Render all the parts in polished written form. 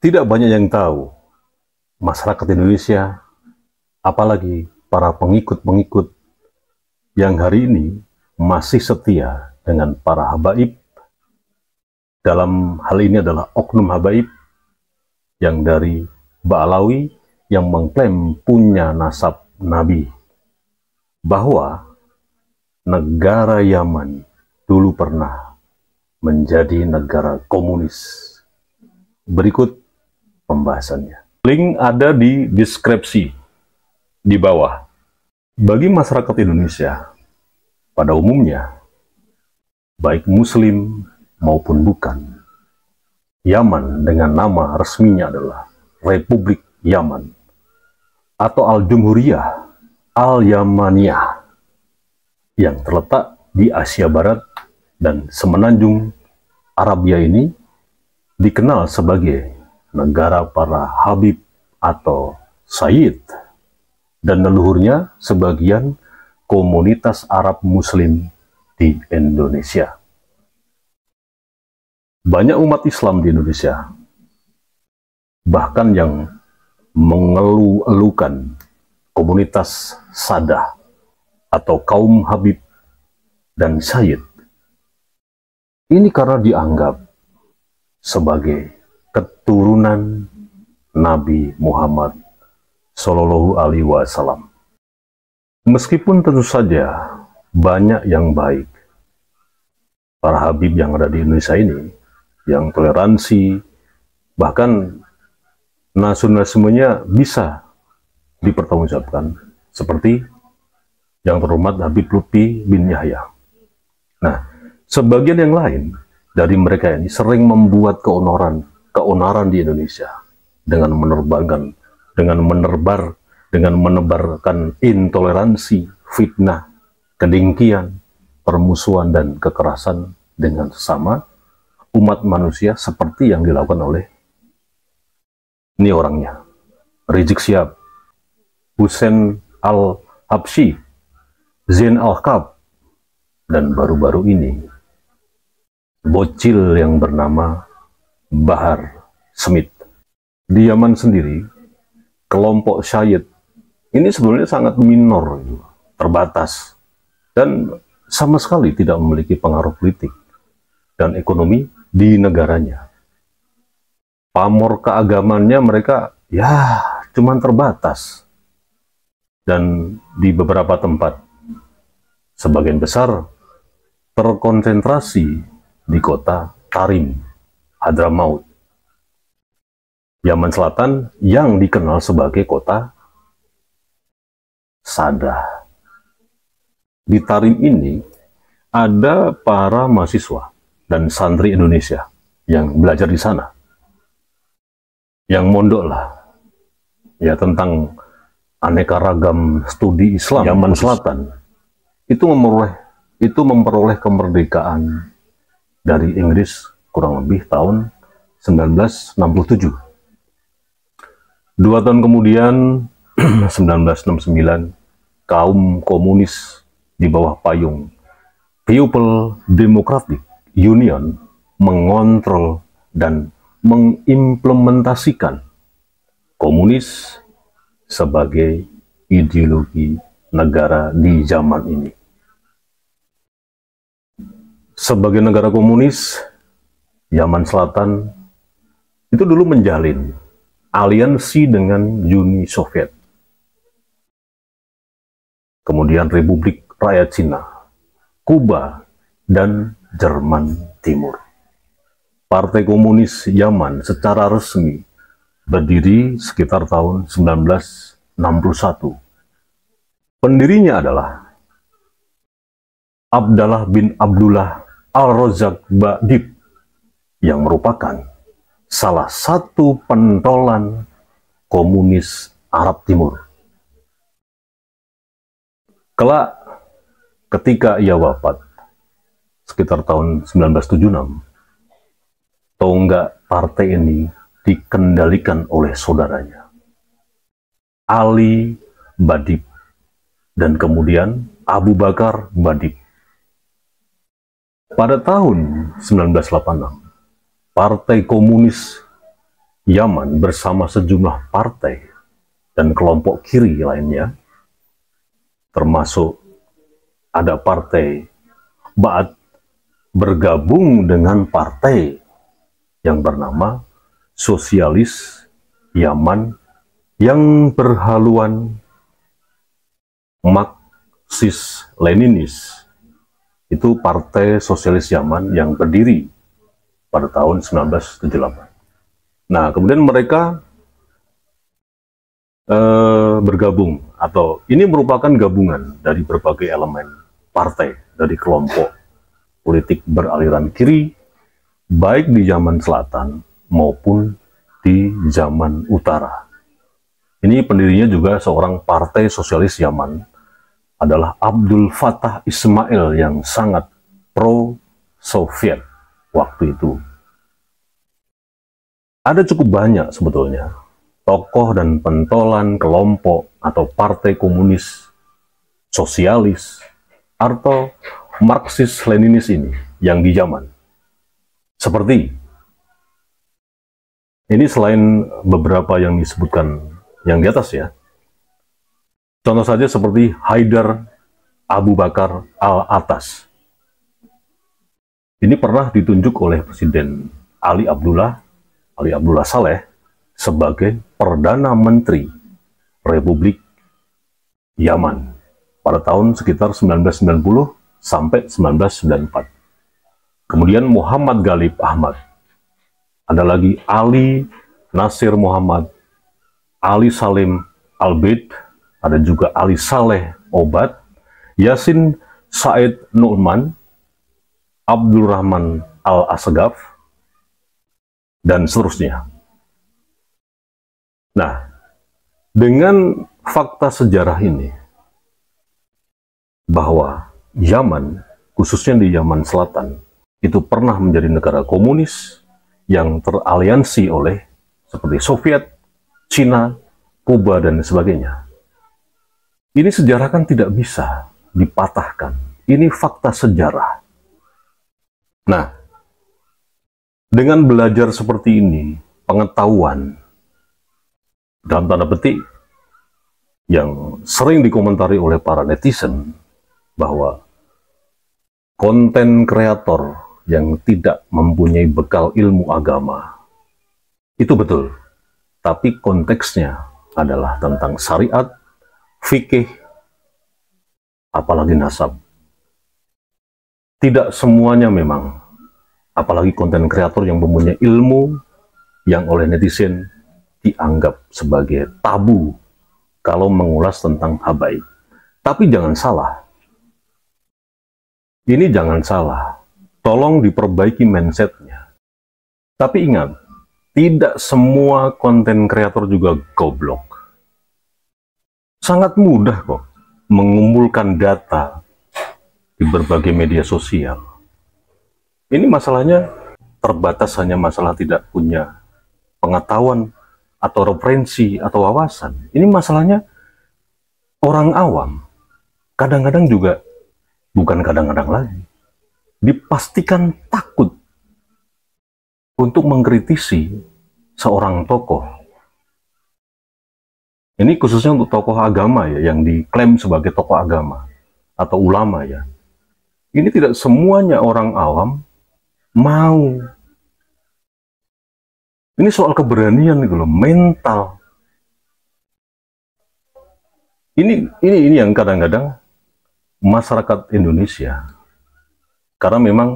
Tidak banyak yang tahu, masyarakat Indonesia, apalagi para pengikut-pengikut yang hari ini masih setia dengan para habaib. Dalam hal ini adalah oknum habaib yang dari Ba'alawi yang mengklaim punya nasab Nabi, bahwa negara Yaman dulu pernah menjadi negara komunis. Berikut pembahasannya. Link ada di deskripsi di bawah. Bagi masyarakat Indonesia pada umumnya, baik muslim maupun bukan, Yaman dengan nama resminya adalah Republik Yaman atau Al-Jumhuriyah Al-Yamaniyah yang terletak di Asia Barat dan semenanjung Arabia. Ini dikenal sebagai negara para habib atau sayyid, dan leluhurnya sebagian komunitas Arab Muslim di Indonesia. Banyak umat Islam di Indonesia, bahkan yang mengeluh-elukan komunitas Sadah atau kaum habib dan sayyid. Ini karena dianggap sebagai keturunan Nabi Muhammad Shallallahu Alaihi Wasallam. Meskipun tentu saja banyak yang baik, para habib yang ada di Indonesia ini, yang toleransi, bahkan nasionalismenya bisa dipertanggungjawabkan, seperti yang terhormat Habib Lutfi bin Yahya. Nah, sebagian yang lain dari mereka ini sering membuat keonaran di Indonesia dengan menebarkan intoleransi, fitnah, kedengkian, permusuhan dan kekerasan dengan sesama umat manusia, seperti yang dilakukan oleh ini orangnya, Rizik Syihab, Hussein Al-Habsyi, Zain Al-Kab, dan baru-baru ini bocil yang bernama Bahar Smith. Di Yaman sendiri, kelompok Sayyid ini sebenarnya sangat minor, terbatas, dan sama sekali tidak memiliki pengaruh politik dan ekonomi di negaranya. Pamor keagamannya mereka ya cuman terbatas, dan di beberapa tempat sebagian besar terkonsentrasi di kota Tarim, Hadramaut, Yaman Selatan, yang dikenal sebagai kota Sadah. Di Tarim ini ada para mahasiswa dan santri Indonesia yang belajar di sana, yang mondok lah ya tentang aneka ragam studi Islam. Yaman Selatan itu memperoleh kemerdekaan dari Inggris kurang lebih tahun 1967. 2 tahun kemudian 1969, kaum komunis di bawah payung People Democratic Union mengontrol dan mengimplementasikan komunis sebagai ideologi negara di zaman ini. Sebagai negara komunis, Yaman Selatan itu dulu menjalin aliansi dengan Uni Soviet, kemudian Republik Rakyat Cina, Kuba, dan Jerman Timur. Partai Komunis Yaman secara resmi berdiri sekitar tahun 1961. Pendirinya adalah Abdallah bin Abdullah Al-Razak Ba'dib, yang merupakan salah satu pentolan komunis Arab Timur. Kelak ketika ia wafat sekitar tahun 1976, tonggak partai ini dikendalikan oleh saudaranya, Ali Ba'dib, dan kemudian Abu Bakar Ba'dib. Pada tahun 1986, Partai Komunis Yaman bersama sejumlah partai dan kelompok kiri lainnya, termasuk ada partai Ba'ath, bergabung dengan partai yang bernama Sosialis Yaman yang berhaluan Marxis-Leninis. Itu Partai Sosialis Yaman yang berdiri pada tahun 1978. Nah, kemudian mereka bergabung, atau ini merupakan gabungan dari berbagai elemen partai, dari kelompok politik beraliran kiri, baik di zaman selatan maupun di zaman utara. Ini pendirinya juga seorang Partai Sosialis Yaman, adalah Abdul Fattah Ismail yang sangat pro-Soviet waktu itu. Ada cukup banyak sebetulnya tokoh dan pentolan kelompok atau partai komunis, sosialis, atau Marxis-Leninis ini yang di Yaman. Seperti ini, selain beberapa yang disebutkan yang di atas ya, contoh saja seperti Haidar Abu Bakar Al-Atas. Ini pernah ditunjuk oleh Presiden Ali Abdullah Saleh sebagai Perdana Menteri Republik Yaman pada tahun sekitar 1990 sampai 1994. Kemudian Muhammad Ghalib Ahmad. Ada lagi Ali Nasir Muhammad, Ali Salim Al-Bid, ada juga Ali Saleh Obad, Yasin Said Nu'man, Abdul Rahman Al-Asgaf, dan seterusnya. Nah, dengan fakta sejarah ini, bahwa Yaman, khususnya di Yaman Selatan, itu pernah menjadi negara komunis yang teraliansi oleh seperti Soviet, Cina, Kuba, dan sebagainya. Ini sejarah kan tidak bisa dipatahkan. Ini fakta sejarah. Nah, dengan belajar seperti ini, pengetahuan, dalam tanda petik, yang sering dikomentari oleh para netizen, bahwa konten kreator yang tidak mempunyai bekal ilmu agama, itu betul. Tapi konteksnya adalah tentang syariat, fikih, apalagi nasab. Tidak semuanya memang, apalagi konten kreator yang mempunyai ilmu yang oleh netizen dianggap sebagai tabu kalau mengulas tentang habaib. Tapi jangan salah. Ini jangan salah. Tolong diperbaiki mindsetnya. Tapi ingat, tidak semua konten kreator juga goblok. Sangat mudah kok mengumpulkan data di berbagai media sosial. Ini masalahnya terbatas hanya masalah tidak punya pengetahuan atau referensi atau wawasan. Ini masalahnya orang awam. Kadang-kadang juga, bukan kadang-kadang lagi, dipastikan takut untuk mengkritisi seorang tokoh. Ini khususnya untuk tokoh agama ya, yang diklaim sebagai tokoh agama atau ulama ya. Ini tidak semuanya orang awam mau. Ini soal keberanian gitu loh, mental. Ini yang kadang-kadang masyarakat Indonesia, karena memang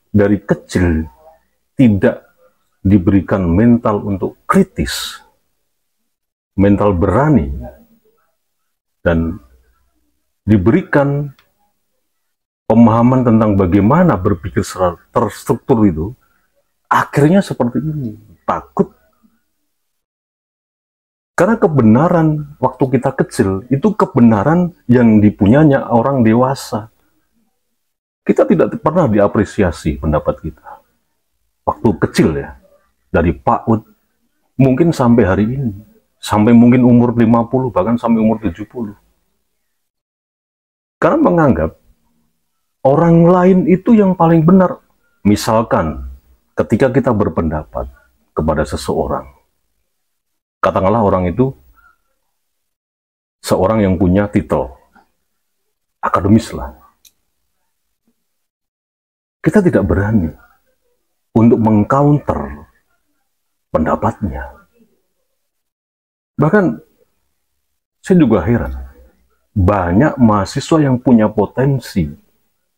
dari kecil tidak diberikan mental untuk kritis, mental berani, dan diberikan pemahaman tentang bagaimana berpikir secara terstruktur itu, akhirnya seperti ini, takut. Karena kebenaran waktu kita kecil, itu kebenaran yang dipunyanya orang dewasa. Kita tidak pernah diapresiasi pendapat kita. Waktu kecil ya, dari PAUD, mungkin sampai hari ini. Sampai mungkin umur 50, bahkan sampai umur 70. Karena menganggap orang lain itu yang paling benar. Misalkan ketika kita berpendapat kepada seseorang, katakanlah orang itu seorang yang punya titel akademis lah. Kita tidak berani untuk mengcounter pendapatnya. Bahkan saya juga heran, banyak mahasiswa yang punya potensi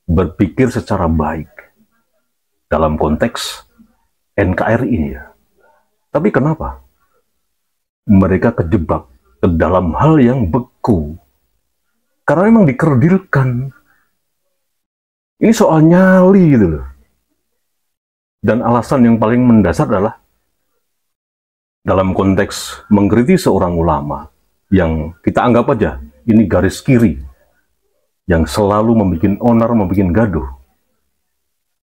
berpikir secara baik dalam konteks NKRI ini ya. Tapi kenapa mereka kejebak ke dalam hal yang beku? Karena memang dikerdilkan. Ini soal nyali gitu loh. Dan alasan yang paling mendasar adalah dalam konteks mengkritik seorang ulama yang kita anggap aja ini garis kiri, yang selalu membuat onar, membuat gaduh.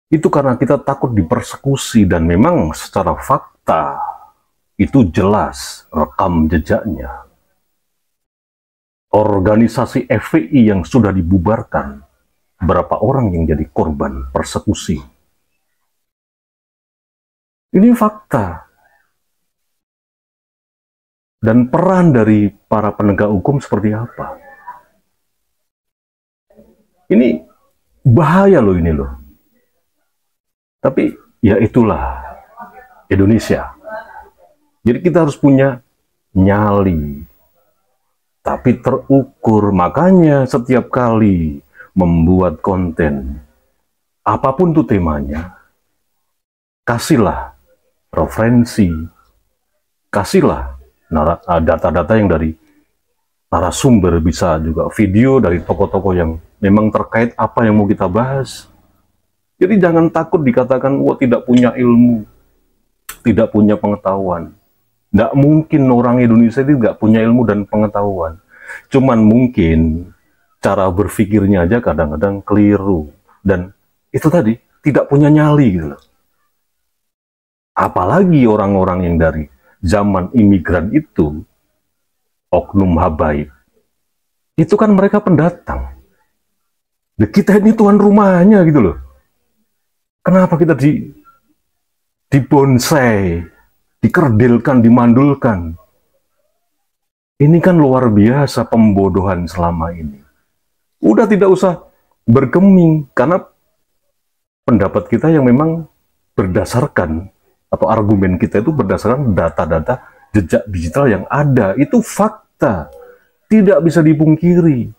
Itu karena kita takut dipersekusi, dan memang secara fakta itu jelas rekam jejaknya. Organisasi FPI yang sudah dibubarkan, berapa orang yang jadi korban persekusi. Ini fakta. Dan peran dari para penegak hukum seperti apa? Ini bahaya loh ini loh. Tapi ya itulah Indonesia. Jadi kita harus punya nyali, tapi terukur. Makanya setiap kali membuat konten, apapun tuh temanya, kasihlah referensi, kasihlah data-data yang dari narasumber, bisa juga video dari tokoh-tokoh yang memang terkait apa yang mau kita bahas. Jadi jangan takut dikatakan, wah tidak punya ilmu, tidak punya pengetahuan. Nggak mungkin orang Indonesia itu nggak punya ilmu dan pengetahuan. Cuman mungkin cara berpikirnya aja kadang-kadang keliru. Dan itu tadi, tidak punya nyali gitu loh. Apalagi orang-orang yang dari zaman imigran itu, oknum habaib, itu kan mereka pendatang. Nah, kita ini tuan rumahnya gitu loh. Kenapa kita dibonsai, dikerdilkan, dimandulkan? Ini kan luar biasa pembodohan selama ini. Udah tidak usah bergeming, karena pendapat kita yang memang berdasarkan, atau argumen kita itu berdasarkan data-data jejak digital yang ada. Itu fakta, tidak bisa dipungkiri.